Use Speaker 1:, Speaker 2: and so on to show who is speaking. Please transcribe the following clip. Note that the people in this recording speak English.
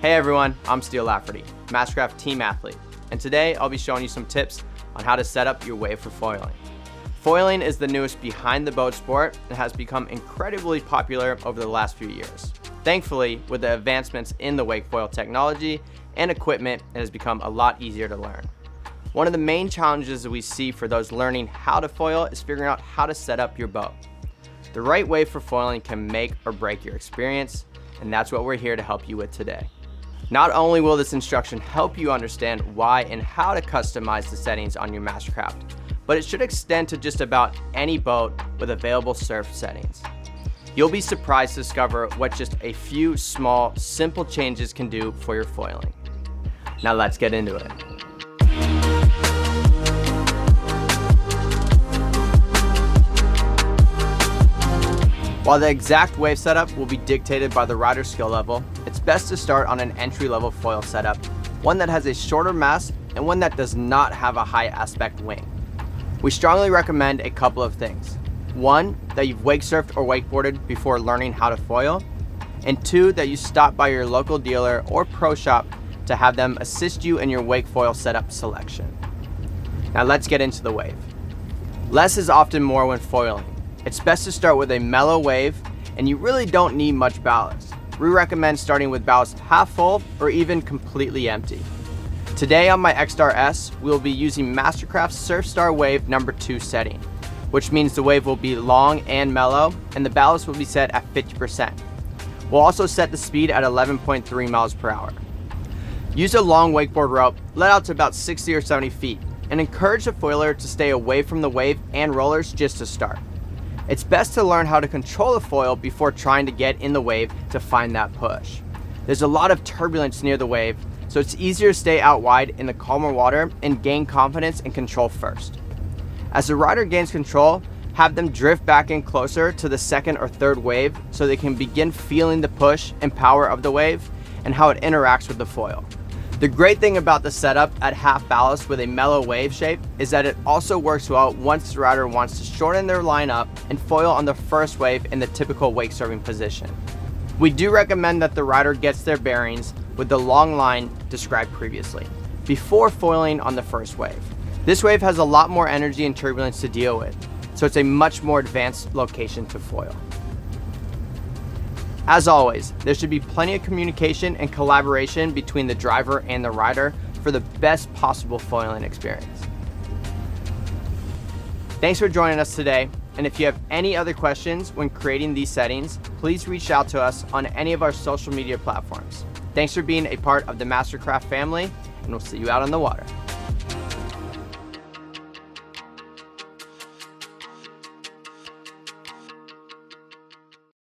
Speaker 1: Hey everyone, I'm Steel Lafferty, MasterCraft team athlete, and today I'll be showing you some tips on how to set up your wave for foiling. Foiling is the newest behind the boat sport and has become incredibly popular over the last few years. Thankfully, with the advancements in the wake foil technology and equipment, it has become a lot easier to learn. One of the main challenges that we see for those learning how to foil is figuring out how to set up your boat. The right wave for foiling can make or break your experience, and that's what we're here to help you with today. Not only will this instruction help you understand why and how to customize the settings on your MasterCraft, but it should extend to just about any boat with available surf settings. You'll be surprised to discover what just a few small, simple changes can do for your foiling. Now let's get into it. While the exact wave setup will be dictated by the rider's skill level, it's best to start on an entry-level foil setup, one that has a shorter mast and one that does not have a high aspect wing. We strongly recommend a couple of things. One, that you've wake surfed or wakeboarded before learning how to foil, and two, that you stop by your local dealer or pro shop to have them assist you in your wake foil setup selection. Now let's get into the wave. Less is often more when foiling. It's best to start with a mellow wave, and you really don't need much ballast. We recommend starting with ballast half full or even completely empty. Today on my X-Star S, we will be using MasterCraft's Surfstar Wave number 2 setting, which means the wave will be long and mellow, and the ballast will be set at 50%. We'll also set the speed at 11.3 miles per hour. Use a long wakeboard rope let out to about 60 or 70 feet, and encourage the foiler to stay away from the wave and rollers just to start. It's best to learn how to control the foil before trying to get in the wave to find that push. There's a lot of turbulence near the wave, so it's easier to stay out wide in the calmer water and gain confidence and control first. As the rider gains control, have them drift back in closer to the second or third wave so they can begin feeling the push and power of the wave and how it interacts with the foil. The great thing about the setup at half ballast with a mellow wave shape is that it also works well once the rider wants to shorten their line up and foil on the first wave in the typical wake surfing position. We do recommend that the rider gets their bearings with the long line described previously, before foiling on the first wave. This wave has a lot more energy and turbulence to deal with, so it's a much more advanced location to foil. As always, there should be plenty of communication and collaboration between the driver and the rider for the best possible foiling experience. Thanks for joining us today, and if you have any other questions when creating these settings, please reach out to us on any of our social media platforms. Thanks for being a part of the MasterCraft family, and we'll see you out on the water.